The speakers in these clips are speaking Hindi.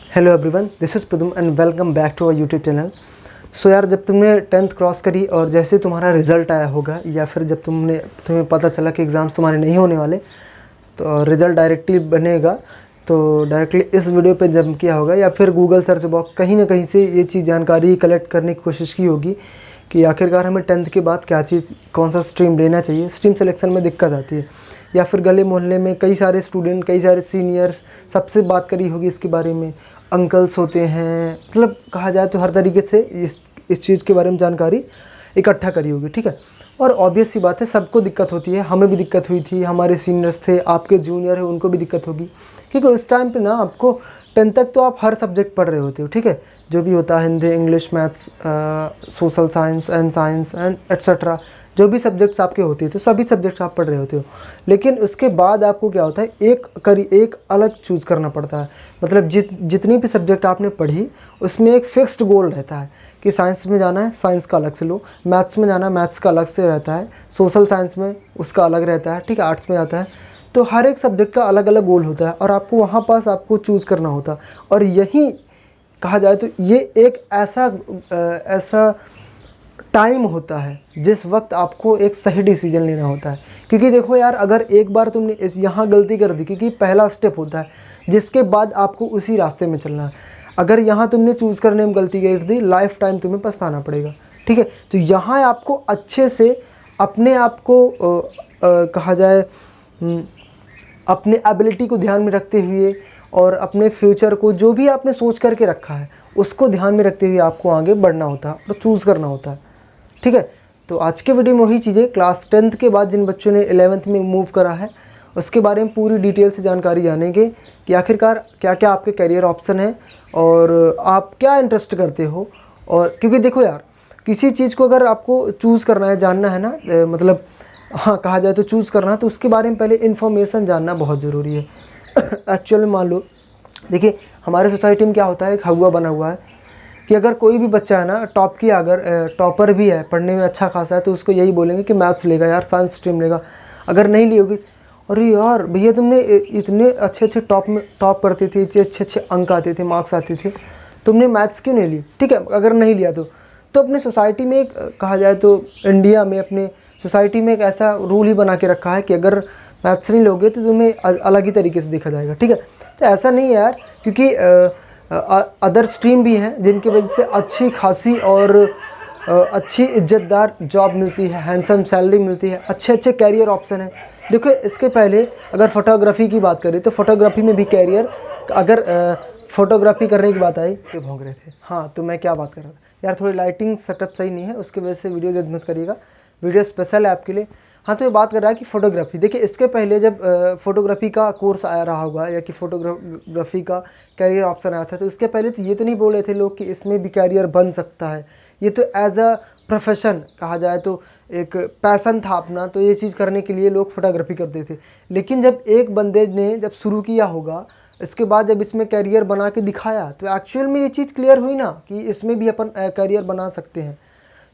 Hello everyone, this is Pradum and welcome back to our YouTube channel. So यार, जब तुमने 10th क्रॉस करी और जैसे तुम्हारा रिज़ल्ट आया होगा या फिर जब तुम्हें पता चला कि एग्ज़ाम्स तुम्हारे नहीं होने वाले, तो रिज़ल्ट डायरेक्टली बनेगा, तो डायरेक्टली इस वीडियो पे जब किया होगा या फिर गूगल सर्च बॉक्स कहीं ना कहीं से ये चीज़ जानकारी कलेक्ट करने की कोशिश की होगी कि आखिरकार हमें 10th के बाद क्या चीज़, कौन सा स्ट्रीम लेना चाहिए। स्ट्रीम सिलेक्शन में दिक्कत आती है, या फिर गले मोहल्ले में कई सारे स्टूडेंट, कई सारे सीनियर्स सबसे बात करी होगी इसके बारे में, अंकल्स होते हैं, मतलब कहा जाए तो हर तरीके से इस चीज़ के बारे में जानकारी इकट्ठा करी होगी। ठीक है, और ऑब्वियस सी बात है, सबको दिक्कत होती है, हमें भी दिक्कत हुई थी, हमारे सीनियर्स थे, आपके जूनियर है उनको भी दिक्कत होगी, क्योंकि उस टाइम पे ना आपको 10th तक तो आप हर सब्जेक्ट पढ़ रहे होते हो। ठीक है, जो भी होता है, Hindi, English, maths, social science and etcetera, जो भी सब्जेक्ट्स आपके होते हैं तो सभी सब्जेक्ट्स आप पढ़ रहे होते हो। लेकिन उसके बाद आपको क्या होता है, एक अलग चूज़ करना पड़ता है। मतलब जितनी भी सब्जेक्ट आपने पढ़ी उसमें एक फिक्स्ड गोल रहता है कि साइंस में जाना है, साइंस का अलग से लो, मैथ्स में जाना है, मैथ्स का अलग से रहता है, सोशल साइंस में उसका अलग रहता है, ठीक है, आर्ट्स में आता है। तो हर एक सब्जेक्ट का अलग अलग गोल होता है और आपको वहाँ पास आपको चूज़ करना होता है। और यही कहा जाए तो ये एक ऐसा टाइम होता है जिस वक्त आपको एक सही डिसीजन लेना होता है। क्योंकि देखो यार, अगर एक बार तुमने इस यहाँ गलती कर दी, क्योंकि पहला स्टेप होता है जिसके बाद आपको उसी रास्ते में चलना है। अगर यहाँ तुमने चूज़ करने में गलती कर दी, लाइफ टाइम तुम्हें पछताना पड़ेगा। ठीक है, तो यहाँ आपको अच्छे से अपने आप को कहा जाए अपने एबिलिटी को ध्यान में रखते हुए और अपने फ्यूचर को, जो भी आपने सोच करके रखा है उसको ध्यान में रखते हुए आपको आगे बढ़ना होता है और चूज़ करना होता है। ठीक है, तो आज के वीडियो में वही चीज़ें, क्लास 10th के बाद जिन बच्चों ने 11th में मूव करा है उसके बारे में पूरी डिटेल से जानकारी जानेंगे कि आखिरकार क्या क्या आपके करियर ऑप्शन है और आप क्या इंटरेस्ट करते हो। और क्योंकि देखो यार, किसी चीज़ को अगर आपको चूज़ करना है, जानना है ना, मतलब हाँ कहा जाए तो चूज़ करना है, तो उसके बारे में पहले इन्फॉर्मेशन जानना बहुत ज़रूरी है। एक्चुअली मान लो, देखिए हमारे सोसाइटी में क्या होता है, एक हवा बना हुआ है कि अगर कोई भी बच्चा है ना टॉप की, अगर टॉपर भी है, पढ़ने में अच्छा खासा है, तो उसको यही बोलेंगे कि मैथ्स लेगा यार, साइंस स्ट्रीम लेगा। अगर नहीं ली होगी, अरे यार भैया तुमने इतने अच्छे अच्छे टॉप करते थे, इतने अच्छे अच्छे अंक आते थे, मार्क्स आते थे, तुमने मैथ्स क्यों नहीं ली। ठीक है, अगर नहीं लिया तो अपने सोसाइटी में एक, कहा जाए तो इंडिया में अपने सोसाइटी में एक ऐसा रूल ही बना के रखा है कि अगर मैथ्स नहीं लोगे तो तुम्हें अलग ही तरीके से देखा जाएगा। ठीक है, तो ऐसा नहीं है यार, क्योंकि अदर स्ट्रीम भी हैं जिनकी वजह से अच्छी खासी और अच्छी इज्जतदार जॉब मिलती है, हैंडसम सैलरी मिलती है, अच्छे अच्छे कैरियर ऑप्शन है। देखो इसके पहले अगर फोटोग्राफी की बात करें तो फोटोग्राफी में भी कैरियर, अगर फोटोग्राफी करने की बात आई तो भौंक रहे थे। हाँ, तो मैं क्या बात कर रहा था यार, थोड़ी लाइटिंग सेटअप सही नहीं है, उसकी वजह से वीडियो जज मत करिएगा, वीडियो स्पेशल है आपके लिए। हाँ, तो ये बात कर रहा है कि फ़ोटोग्राफी, देखिए इसके पहले जब फ़ोटोग्राफी का कोर्स आया रहा होगा या कि फ़ोटोग्राफी का कैरियर ऑप्शन आया था, तो इसके पहले तो ये तो नहीं बोल रहे थे लोग कि इसमें भी कैरियर बन सकता है। ये तो एज अ प्रोफेशन, कहा जाए तो एक पैसन था अपना, तो ये चीज़ करने के लिए लोग फोटोग्राफी करते थे। लेकिन जब एक बंदे ने जब शुरू किया होगा, इसके बाद जब इसमें कैरियर बना के दिखाया, तो एक्चुअल में ये चीज़ क्लियर हुई ना कि इसमें भी अपन कैरियर बना सकते हैं।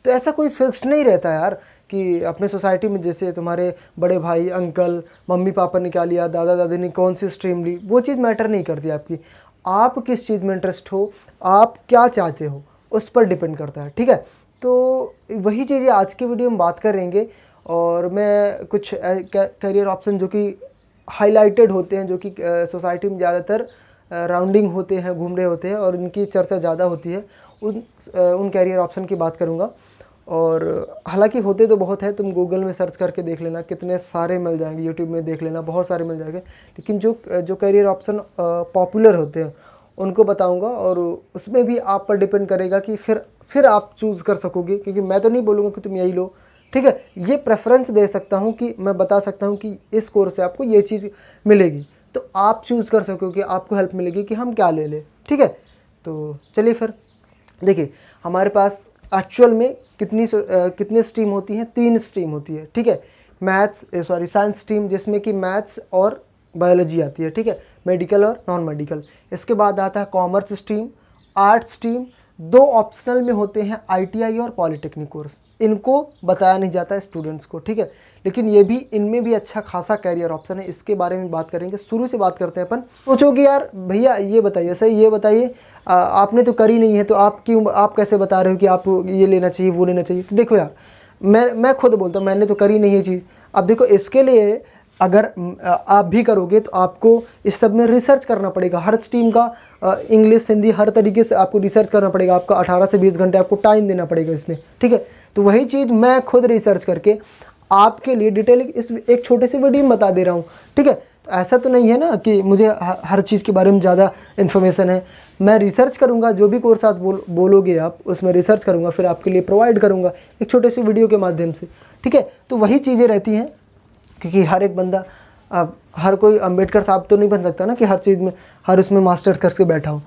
तो ऐसा कोई फिक्स्ड नहीं रहता यार कि अपने सोसाइटी में जैसे तुम्हारे बड़े भाई, अंकल, मम्मी पापा ने क्या लिया, दादा दादी ने कौन सी स्ट्रीम ली, वो चीज़ मैटर नहीं करती आपकी। आप किस चीज़ में इंटरेस्ट हो, आप क्या चाहते हो, उस पर डिपेंड करता है। ठीक है, तो वही चीज़ें आज के वीडियो में बात करेंगे। और मैं कुछ करियर ऑप्शन जो कि हाईलाइटेड होते हैं, जो कि सोसाइटी में ज़्यादातर राउंडिंग होते हैं, घूम रहे होते हैं और इनकी चर्चा ज़्यादा होती है, उन कैरियर ऑप्शन की बात करूँगा। और हालांकि होते तो बहुत है, तुम गूगल में सर्च करके देख लेना, कितने सारे मिल जाएंगे, यूट्यूब में देख लेना, बहुत सारे मिल जाएंगे। लेकिन जो करियर ऑप्शन पॉपुलर होते हैं उनको बताऊंगा, और उसमें भी आप पर डिपेंड करेगा कि फिर आप चूज़ कर सकोगे, क्योंकि मैं तो नहीं बोलूँगा कि तुम यही लो। ठीक है, ये प्रेफरेंस दे सकता हूँ कि मैं बता सकता हूँ कि इस कोर्स से आपको ये चीज़ मिलेगी, तो आप चूज़ कर सकोगे, आपको हेल्प मिलेगी कि हम क्या ले लें। ठीक है, तो चलिए फिर देखिए, हमारे पास एक्चुअल में कितनी स्ट्रीम होती हैं, 3 स्ट्रीम होती है। ठीक है, साइंस स्ट्रीम, जिसमें कि मैथ्स और बायोलॉजी आती है। ठीक है, मेडिकल और नॉन मेडिकल। इसके बाद आता है कॉमर्स स्ट्रीम, आर्ट्स स्ट्रीम, दो ऑप्शनल में होते हैं, ITI और पॉलिटेक्निक कोर्स। इनको बताया नहीं जाता है स्टूडेंट्स को, ठीक है, लेकिन ये भी, इनमें भी अच्छा खासा कैरियर ऑप्शन है। इसके बारे में बात करेंगे, शुरू से बात करते हैं अपन। सोचोगे यार भैया ये बताइए, सही ये बताइए, आपने तो करी नहीं है तो आप क्यों, आप कैसे बता रहे हो कि आप ये लेना चाहिए वो लेना चाहिए। तो देखो यार, मैं खुद बोलता हूँ, मैंने तो करी नहीं है चीज़। अब देखो, इसके लिए अगर आप भी करोगे तो आपको इस सब में रिसर्च करना पड़ेगा। हर स्ट्रीम का इंग्लिश हिंदी हर तरीके से आपको रिसर्च करना पड़ेगा। आपका 18 से 20 घंटे आपको टाइम देना पड़ेगा इसमें, ठीक है। तो वही चीज़ मैं खुद रिसर्च करके आपके लिए डिटेलिंग इस एक छोटे से वीडियो में बता दे रहा हूँ, ठीक है। तो ऐसा तो नहीं है ना कि मुझे हर चीज़ के बारे में ज़्यादा इन्फॉर्मेशन है। मैं रिसर्च करूँगा, जो भी कोर्स आज बोलोगे आप, उसमें रिसर्च करूँगा, फिर आपके लिए प्रोवाइड करूँगा एक छोटे से वीडियो के माध्यम से, ठीक है। तो वही चीज़ें रहती हैं, क्योंकि हर एक बंदा, अब हर कोई अम्बेडकर साहब तो नहीं बन सकता ना कि हर चीज़ में, हर उसमें मास्टर्स करके बैठा हो।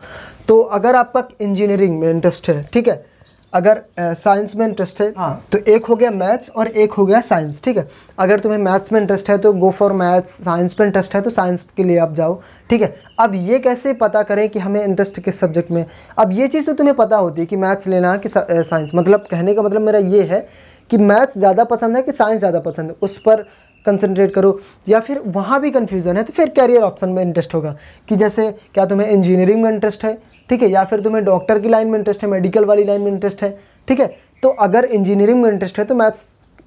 तो अगर आपका इंजीनियरिंग में इंटरेस्ट है, ठीक है, अगर साइंस में इंटरेस्ट है, हाँ, तो एक हो गया मैथ्स और एक हो गया साइंस, ठीक है। अगर तुम्हें मैथ्स में इंटरेस्ट है तो गो फॉर मैथ्स, साइंस में इंटरेस्ट है तो साइंस के लिए आप जाओ, ठीक है। अब ये कैसे पता करें कि हमें इंटरेस्ट किस सब्जेक्ट में। अब ये चीज़ तो तुम्हें पता होती है कि मैथ्स लेना है कि साइंस, मतलब कहने का मतलब मेरा ये है कि मैथ्स ज़्यादा पसंद है कि साइंस ज़्यादा पसंद है, उस पर कंसंट्रेट करो। या फिर वहाँ भी कन्फ्यूज़न है तो फिर कैरियर ऑप्शन में इंटरेस्ट होगा कि जैसे क्या तुम्हें इंजीनियरिंग में इंटरेस्ट है, ठीक है, या फिर तुम्हें डॉक्टर की लाइन में इंटरेस्ट है, मेडिकल वाली लाइन में इंटरेस्ट है, ठीक है। तो अगर इंजीनियरिंग में इंटरेस्ट है तो मैथ्स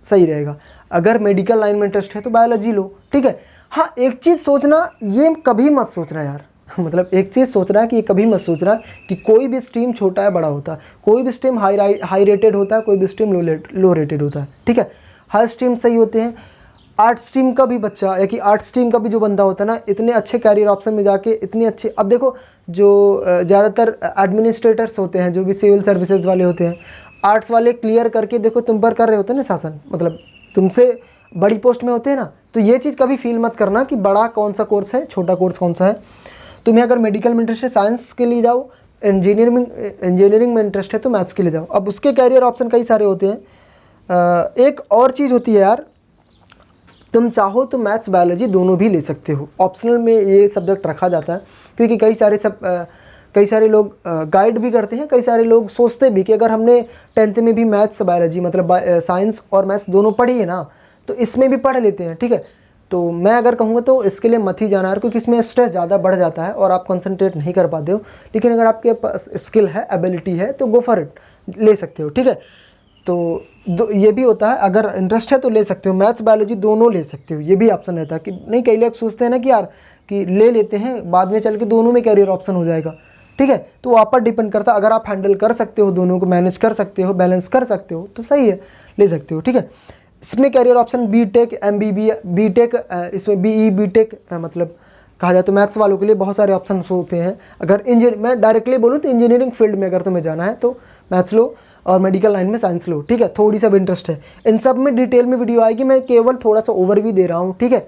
सही रहेगा, अगर मेडिकल लाइन में इंटरेस्ट है तो बायोलॉजी लो, ठीक है। हाँ, एक चीज़ सोचना, ये कभी मत सोचना यार मतलब एक चीज़ सोचना है कि ये कभी मत सोचना कि कोई भी स्ट्रीम छोटा है बड़ा होता है, कोई भी स्ट्रीम हाई रेटेड होता है, कोई भी स्ट्रीम लो रेटेड होता है, ठीक है। हर स्ट्रीम सही होते हैं। आर्ट स्ट्रीम का भी बच्चा या कि आर्ट स्ट्रीम का भी जो बंदा होता है ना, इतने अच्छे कैरियर ऑप्शन में जाके इतने अच्छे, अब देखो जो ज़्यादातर एडमिनिस्ट्रेटर्स होते हैं, जो भी सिविल सर्विसेज वाले होते हैं, आर्ट्स वाले क्लियर करके देखो तुम पर कर रहे होते हैं ना शासन, मतलब तुमसे बड़ी पोस्ट में होते हैं ना। तो ये चीज़ कभी फील मत करना कि बड़ा कौन सा कोर्स है, छोटा कोर्स कौन सा है। तुम्हें अगर मेडिकल में इंटरेस्ट है साइंस के लिए जाओ, इंजीनियरिंग में इंटरेस्ट है तो मैथ्स के लिए जाओ। अब उसके कैरियर ऑप्शन कई सारे होते हैं। एक और चीज़ होती है यार, तुम चाहो तो मैथ्स बायोलॉजी दोनों भी ले सकते हो, ऑप्शनल में ये सब्जेक्ट रखा जाता है, क्योंकि कई सारे लोग गाइड भी करते हैं, कई सारे लोग सोचते भी कि अगर हमने 10th में भी मैथ्स बायोलॉजी मतलब साइंस और मैथ्स दोनों पढ़ी है ना, तो इसमें भी पढ़ लेते हैं, ठीक है। तो मैं अगर कहूँगा तो इसके लिए मत ही जाना यार, क्योंकि इसमें स्ट्रेस ज़्यादा बढ़ जाता है और आप कंसंट्रेट नहीं कर पाते हो। लेकिन अगर आपके पास स्किल है, एबिलिटी है, तो गो फॉर इट, ले सकते हो, ठीक है। तो ये भी होता है, अगर इंटरेस्ट है तो ले सकते हो, मैथ्स बायोलॉजी दोनों ले सकते हो, ये भी ऑप्शन रहता है कि नहीं। कई लोग सोचते हैं ना कि यार कि ले लेते हैं, बाद में चल के दोनों में कैरियर ऑप्शन हो जाएगा, ठीक है। तो आप पर डिपेंड करता है, अगर आप हैंडल कर सकते हो, दोनों को मैनेज कर सकते हो, बैलेंस कर सकते हो तो सही है, ले सकते हो, ठीक है। इसमें career option BTech, MBB, BTech, इसमें BE बीटेक मतलब कहा जाए तो मैथ्स वालों के लिए बहुत सारे ऑप्शन होते हैं। अगर मैं डायरेक्टली बोलूँ तो इंजीनियरिंग फील्ड में अगर तुम्हें जाना है तो मैथ्स लो और मेडिकल लाइन में साइंस लो, ठीक है। थोड़ी सा इंटरेस्ट है, इन सब में डिटेल में वीडियो आएगी, मैं केवल थोड़ा सा ओवरव्यू दे रहा हूँ, ठीक है,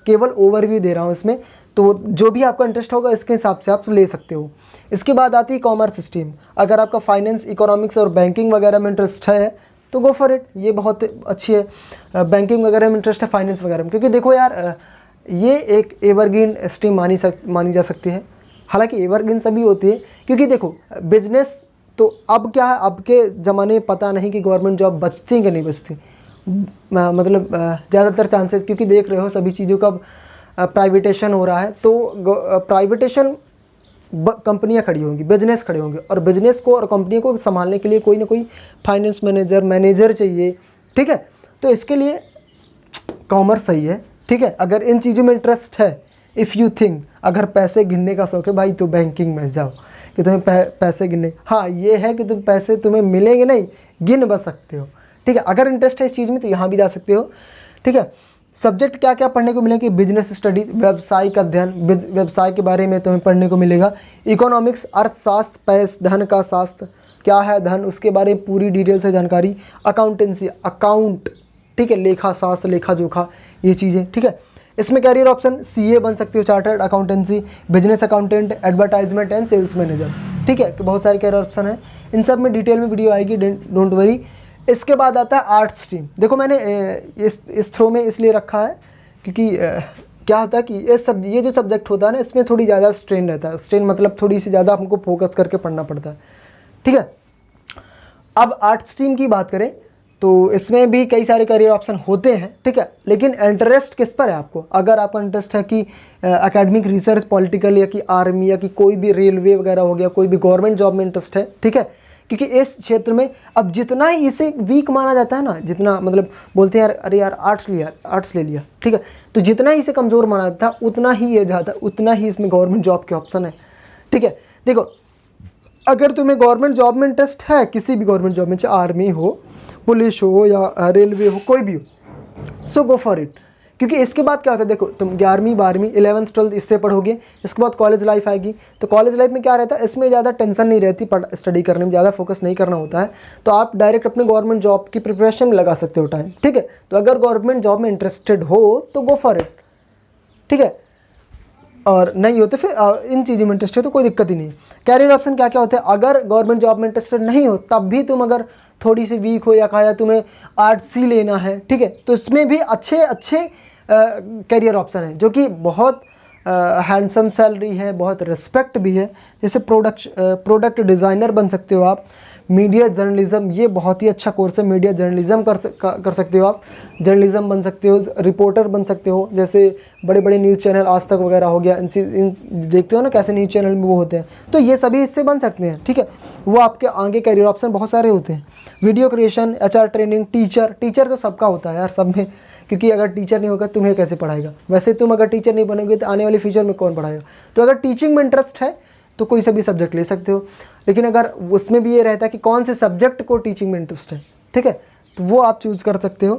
केवल ओवरव्यू दे रहा हूँ इसमें। तो जो भी आपका इंटरेस्ट होगा इसके हिसाब से आप ले सकते हो। इसके बाद आती है कॉमर्स स्ट्रीम। अगर आपका फाइनेंस, इकोनॉमिक्स और बैंकिंग वगैरह में इंटरेस्ट है तो गो फॉर इट, ये बहुत अच्छी है। बैंकिंग वगैरह में इंटरेस्ट है, फाइनेंस वगैरह में, क्योंकि देखो यार ये एक एवरग्रीन स्ट्रीम मानी जा सकती है। हालांकि एवरग्रीन सभी होती है, क्योंकि देखो बिजनेस तो अब क्या है, अब के ज़माने में पता नहीं कि गवर्नमेंट जॉब बचती हैं कि नहीं बचती, मतलब ज़्यादातर चांसेस, क्योंकि देख रहे हो सभी चीज़ों का प्राइवेटेशन हो रहा है, तो प्राइवेटेशन कंपनियां खड़ी होंगी, बिजनेस खड़े होंगे, और बिजनेस को और कंपनी को संभालने के लिए कोई ना कोई फाइनेंस मैनेजर चाहिए, ठीक है। तो इसके लिए कॉमर्स सही है, ठीक है। अगर इन चीज़ों में इंटरेस्ट है, इफ़ यू थिंक, अगर पैसे गिनने का शौक है भाई तो बैंकिंग में जाओ कि तुम्हें पैसे गिनने, हाँ ये है कि तुम पैसे तुम्हें मिलेंगे नहीं, गिन बस सकते हो, ठीक है। अगर इंटरेस्ट है इस चीज़ में तो यहाँ भी जा सकते हो, ठीक है। सब्जेक्ट क्या क्या पढ़ने को मिलेंगे, बिजनेस स्टडी, व्यवसायिक अध्ययन, व्यवसाय के बारे में तुम्हें पढ़ने को मिलेगा। इकोनॉमिक्स, अर्थशास्त्र, धन का शास्त्र, क्या है धन, उसके बारे में पूरी डिटेल से जानकारी। अकाउंटेंसी, अकाउंट, ठीक है, लेखा शास्त्र, लेखा जोखा, ये चीज़ें, ठीक है। इसमें कैरियर ऑप्शन CA बन सकते हो, chartered accountancy, business accountant, advertisement and sales manager, ठीक है। तो बहुत सारे कैरियर ऑप्शन है, इन सब में डिटेल में वीडियो आएगी, डोंट वरी। इसके बाद आता है आर्ट स्ट्रीम। देखो मैंने इस थ्रो में इसलिए रखा है क्योंकि क्या होता है कि ये जो सब्जेक्ट होता है ना, इसमें थोड़ी ज़्यादा स्ट्रेन रहता है। स्ट्रेन मतलब थोड़ी सी ज़्यादा हमको फोकस करके पढ़ना पड़ता है, ठीक है। अब आर्ट स्ट्रीम की बात करें तो इसमें भी कई सारे करियर ऑप्शन होते हैं, ठीक है, लेकिन इंटरेस्ट किस पर है आपको? अगर आपका इंटरेस्ट है कि एकेडमिक रिसर्च, पॉलिटिकल, या कि आर्मी, या कि कोई भी रेलवे वगैरह हो गया, कोई भी गवर्नमेंट जॉब में इंटरेस्ट है, ठीक है, क्योंकि इस क्षेत्र में अब जितना ही इसे वीक माना जाता है ना, जितना मतलब बोलते हैं यार अरे यार आर्ट्स ले लिया, ठीक है, तो जितना ही इसे कमज़ोर माना जाता है उतना ही ये ज़्यादा, उतना ही इसमें गवर्नमेंट जॉब के ऑप्शन है, ठीक है। देखो, अगर तुम्हें गवर्नमेंट जॉब में इंटरेस्ट है, किसी भी गवर्नमेंट जॉब में, चाहे आर्मी हो, पुलिस हो, या रेलवे हो, कोई भी हो, सो गो फॉर इट। क्योंकि इसके बाद क्या होता है, देखो तुम 11वीं 12वीं 11th 12th इससे पढ़ोगे, इसके बाद कॉलेज लाइफ आएगी, तो कॉलेज लाइफ में क्या रहता है, इसमें ज़्यादा टेंशन नहीं रहती, स्टडी करने में ज़्यादा फोकस नहीं करना होता है, तो आप डायरेक्ट अपने गवर्नमेंट जॉब की प्रिपरेशन में लगा सकते हो टाइम, ठीक है। तो अगर गवर्नमेंट जॉब में इंटरेस्टेड हो तो गो फॉर इट, ठीक है, और नहीं हो तो फिर इन चीज़ों में इंटरेस्टेड तो कोई दिक्कत ही नहीं। कैरियर ऑप्शन क्या क्या होते हैं? अगर गवर्नमेंट जॉब में इंटरेस्टेड नहीं हो तब भी तुम अगर थोड़ी सी वीक हो या कहा तुम्हें आर्ट्स ही लेना है, ठीक है, तो इसमें भी अच्छे अच्छे कैरियर ऑप्शन है जो कि बहुत हैंडसम सैलरी है, बहुत रिस्पेक्ट भी है। जैसे प्रोडक्ट डिज़ाइनर बन सकते हो आप, मीडिया जर्नलिज्म, ये बहुत ही अच्छा कोर्स है, मीडिया जर्नलिज्म कर सकते हो आप, जर्नलिज्म बन सकते हो, रिपोर्टर बन सकते हो, जैसे बड़े बड़े न्यूज़ चैनल आज तक वगैरह हो गया, इन देखते हो ना कैसे न्यूज़ चैनल में वो होते हैं, तो ये सभी इससे बन सकते हैं, ठीक है। वो आपके आगे कैरियर ऑप्शन बहुत सारे होते हैं। Video creation, HR training, teacher तो सबका होता है यार, सब में, क्योंकि अगर टीचर नहीं होगा तुम्हें कैसे पढ़ाएगा? वैसे तुम अगर टीचर नहीं बनोगे तो आने वाले फ्यूचर में कौन पढ़ाएगा? तो अगर टीचिंग में इंटरेस्ट है तो कोई सा भी सब्जेक्ट ले सकते हो, लेकिन अगर उसमें भी ये रहता है कि कौन से सब्जेक्ट को टीचिंग में इंटरेस्ट है, ठीक है, तो वो आप चूज़ कर सकते हो।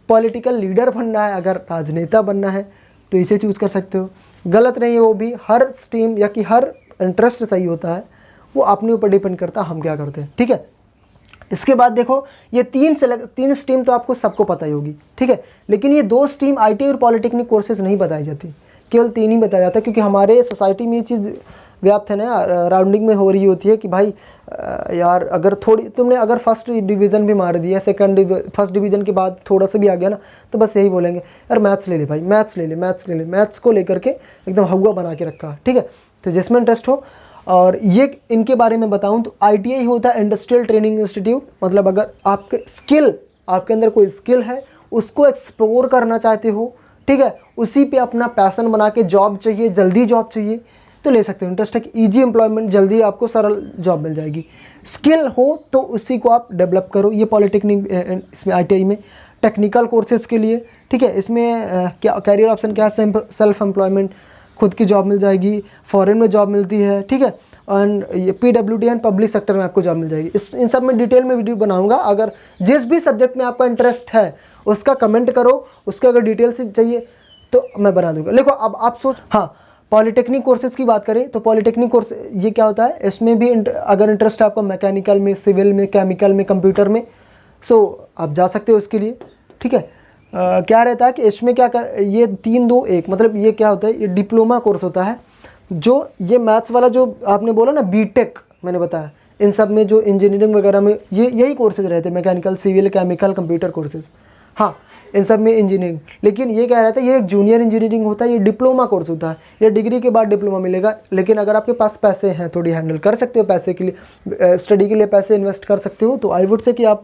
पॉलिटिकल लीडर बनना है, अगर राजनेता बनना है तो इसे चूज़ कर सकते हो, गलत नहीं है वो भी। हर स्ट्रीम या कि हर इंटरेस्ट सही होता है, वो अपने ऊपर डिपेंड करता है हम क्या करते हैं, ठीक है। इसके बाद देखो, ये तीन स्ट्रीम तो आपको सबको पता ही होगी, ठीक है, लेकिन ये 2 स्ट्रीम IT और पॉलिटेक्निक कोर्सेज नहीं बताई जाती, केवल 3 ही बताया जाता है, क्योंकि हमारे सोसाइटी में ये चीज़ व्याप्त है ना, राउंडिंग में हो रही होती है कि भाई यार अगर थोड़ी तुमने अगर फर्स्ट डिवीज़न भी मार दिया, फर्स्ट डिवीज़न के बाद थोड़ा सा भी आ गया ना, तो बस यही बोलेंगे यार मैथ्स ले ले भाई, मैथ्स ले ले, मैथ्स को लेकर के एकदम हवा बना के रखा, ठीक है। तो जिसमें इंटरेस्ट हो, और ये इनके बारे में बताऊं तो ITI होता है, इंडस्ट्रियल ट्रेनिंग इंस्टीट्यूट, मतलब अगर आपके अंदर कोई स्किल है, उसको एक्सप्लोर करना चाहते हो, ठीक है, उसी पे अपना पैशन बना के जॉब चाहिए, जल्दी जॉब चाहिए तो ले सकते हो। इंटरेस्ट है कि ईजी एम्प्लॉयमेंट, जल्दी आपको सरल जॉब मिल जाएगी। स्किल हो तो उसी को आप डेवलप करो। ये पॉलिटेक्निक, इसमें ITI में टेक्निकल कोर्सेज के लिए, ठीक है, इसमें क्या कैरियर ऑप्शन क्या है? सेल्फ एम्प्लॉयमेंट, खुद की जॉब मिल जाएगी, फॉरेन में जॉब मिलती है, ठीक है, एंड ये PWD एंड पब्लिक सेक्टर में आपको जॉब मिल जाएगी। इन सब में डिटेल में वीडियो बनाऊंगा। अगर जिस भी सब्जेक्ट में आपका इंटरेस्ट है उसका कमेंट करो, उसके अगर डिटेल से चाहिए तो मैं बना दूंगा। देखो अब आप सोच, हाँ, पॉलिटेक्निक कोर्सेज की बात करें तो पॉलिटेक्निक कोर्स ये क्या होता है, इसमें भी अगर इंटरेस्ट है आपको मैकेनिकल में, सिविल में, केमिकल में, कंप्यूटर में, सो आप जा सकते हो इसके लिए, ठीक है। क्या रहता है कि इसमें ये 3-2-1, मतलब ये क्या होता है, ये डिप्लोमा कोर्स होता है। जो ये मैथ्स वाला जो आपने बोला ना, बीटेक मैंने बताया, इन सब में जो इंजीनियरिंग वगैरह में यही कोर्सेज रहते हैं, mechanical, civil, chemical, computer courses, हाँ, इन सब में इंजीनियरिंग। लेकिन ये क्या रहता है, ये एक जूनियर इंजीनियरिंग होता है, ये डिप्लोमा कोर्स होता है, ये डिग्री के बाद डिप्लोमा मिलेगा। लेकिन अगर आपके पास पैसे हैं, थोड़ी हैंडल कर सकते हो पैसे के लिए, स्टडी के लिए पैसे इन्वेस्ट कर सकते हो, तो आई वुड से कि आप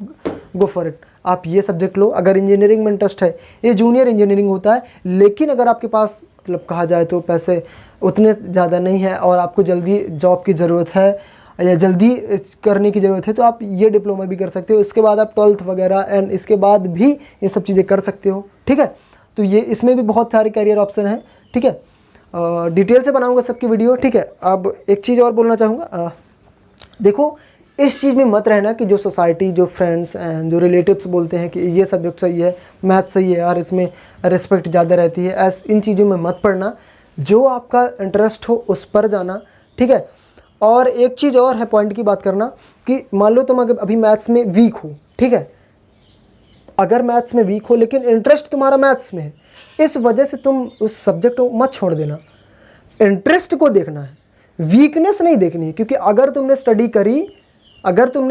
गो फॉर इट, आप ये सब्जेक्ट लो। अगर इंजीनियरिंग में इंटरेस्ट है, ये जूनियर इंजीनियरिंग होता है, लेकिन अगर आपके पास मतलब कहा जाए तो पैसे उतने ज़्यादा नहीं है और आपको जल्दी जॉब की ज़रूरत है या जल्दी करने की ज़रूरत है, तो आप ये डिप्लोमा भी कर सकते हो। इसके बाद आप 12th वगैरह एंड इसके बाद भी ये सब चीज़ें कर सकते हो, ठीक है। तो ये इसमें भी बहुत सारे करियर ऑप्शन हैं, ठीक है। डिटेल से बनाऊंगा सबकी वीडियो, ठीक है। अब एक चीज़ और बोलना चाहूँगा, देखो इस चीज़ में मत रहना कि जो सोसाइटी, जो फ्रेंड्स एंड जो रिलेटिव्स बोलते हैं कि ये सब्जेक्ट सही है, मैथ सही है यार, इसमें रिस्पेक्ट ज़्यादा रहती है, इन चीज़ों में मत पढ़ना। जो आपका इंटरेस्ट हो उस पर जाना, ठीक है। और एक चीज़ और है, पॉइंट की बात करना कि मान लो तुम अगर अभी मैथ्स में वीक हो, ठीक है, अगर मैथ्स में वीक हो लेकिन इंटरेस्ट तुम्हारा मैथ्स में है, इस वजह से तुम उस सब्जेक्ट को मत छोड़ देना। इंटरेस्ट को देखना है, वीकनेस नहीं देखनी है, क्योंकि अगर तुमने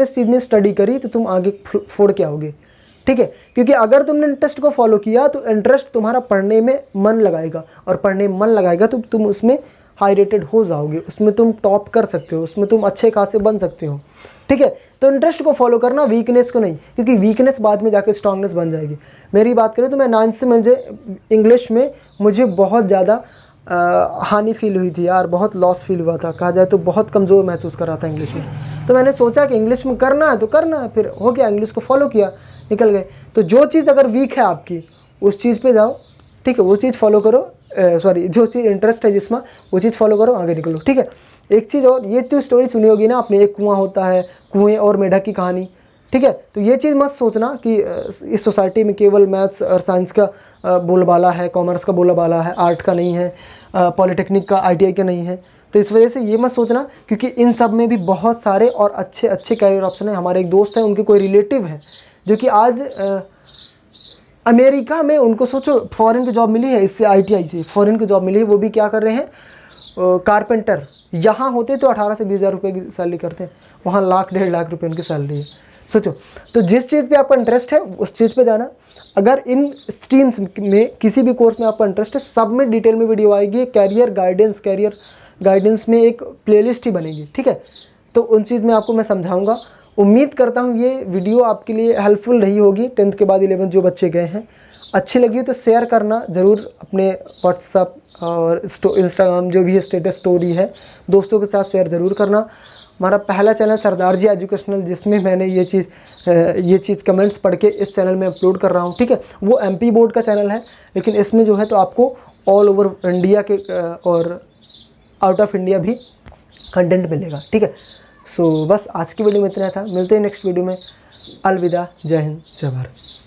इस चीज़ में स्टडी करी तो तुम आगे फोड़ के आओगे, ठीक है। क्योंकि अगर तुमने इंटरेस्ट को फॉलो किया तो इंटरेस्ट तुम्हारा पढ़ने में मन लगाएगा, और पढ़ने में मन लगाएगा तो तुम उसमें हाई रेटेड हो जाओगे, उसमें तुम टॉप कर सकते हो, उसमें तुम अच्छे खासे बन सकते हो, ठीक है। तो इंटरेस्ट को फॉलो करना, वीकनेस को नहीं, क्योंकि वीकनेस बाद में जाकर स्ट्रांगनेस बन जाएगी। मेरी बात करें तो मैं 9th से मुझे इंग्लिश में मुझे बहुत ज़्यादा हानि फील हुई थी यार, बहुत लॉस फील हुआ था, कहा जाए तो बहुत कमज़ोर महसूस कर रहा था इंग्लिश में। तो मैंने सोचा कि इंग्लिश में करना है तो करना है, फिर हो गया, इंग्लिश को फॉलो किया, निकल गए। तो जो चीज़ अगर वीक है आपकी उस चीज़ पे जाओ, ठीक है, वो चीज़ फॉलो करो, सॉरी जो चीज़ इंटरेस्ट है जिसमें वो चीज़ फॉलो करो, आगे निकलो, ठीक है। एक चीज़ और, ये तो स्टोरी सुनी होगी ना आपने, एक कुआं होता है, कुएं और मेढक की कहानी, ठीक है। तो ये चीज़ मत सोचना कि इस सोसाइटी में केवल मैथ्स और साइंस का बोलबाला है, कॉमर्स का बोलबाला है, आर्ट का नहीं है, पॉलिटेक्निक का, ITI का नहीं है। तो इस वजह से ये मत सोचना, क्योंकि इन सब में भी बहुत सारे और अच्छे अच्छे कैरियर ऑप्शन है। हमारे एक दोस्त हैं, उनके कोई रिलेटिव है जो कि आज अमेरिका में, उनको सोचो फॉरेन की जॉब मिली है, इससे ITI से फॉरेन की जॉब मिली है, वो भी क्या कर रहे हैं, कारपेंटर। यहाँ होते तो 18 से 20 हज़ार रुपये की सैलरी करते हैं, वहाँ लाख 1.5 लाख रुपये उनकी सैलरी है, सोचो। तो जिस चीज़ पे आपका इंटरेस्ट है उस चीज़ पे जाना। अगर इन स्ट्रीम्स में किसी भी कोर्स में आपका इंटरेस्ट है, सब में डिटेल में वीडियो आएगी, कैरियर गाइडेंस में एक प्लेलिस्ट ही बनेगी, ठीक है। तो उन चीज़ में आपको मैं समझाऊंगा। उम्मीद करता हूँ ये वीडियो आपके लिए हेल्पफुल रही होगी। 10th के बाद 11th जो बच्चे गए हैं, अच्छी लगी हो तो शेयर करना ज़रूर अपने व्हाट्सअप और इंस्टाग्राम जो भी है स्टेटस स्टोरी है, दोस्तों के साथ शेयर ज़रूर करना। हमारा पहला चैनल सरदार जी एजुकेशनल, जिसमें मैंने ये चीज़ कमेंट्स पढ़ के इस चैनल में अपलोड कर रहा हूँ, ठीक है। वो MP बोर्ड का चैनल है, लेकिन इसमें जो है तो आपको ऑल ओवर इंडिया के और आउट ऑफ इंडिया भी कंटेंट मिलेगा, ठीक है। सो बस आज की वीडियो में इतना था, मिलते हैं नेक्स्ट वीडियो में। अलविदा, जय हिंद, जय भारत।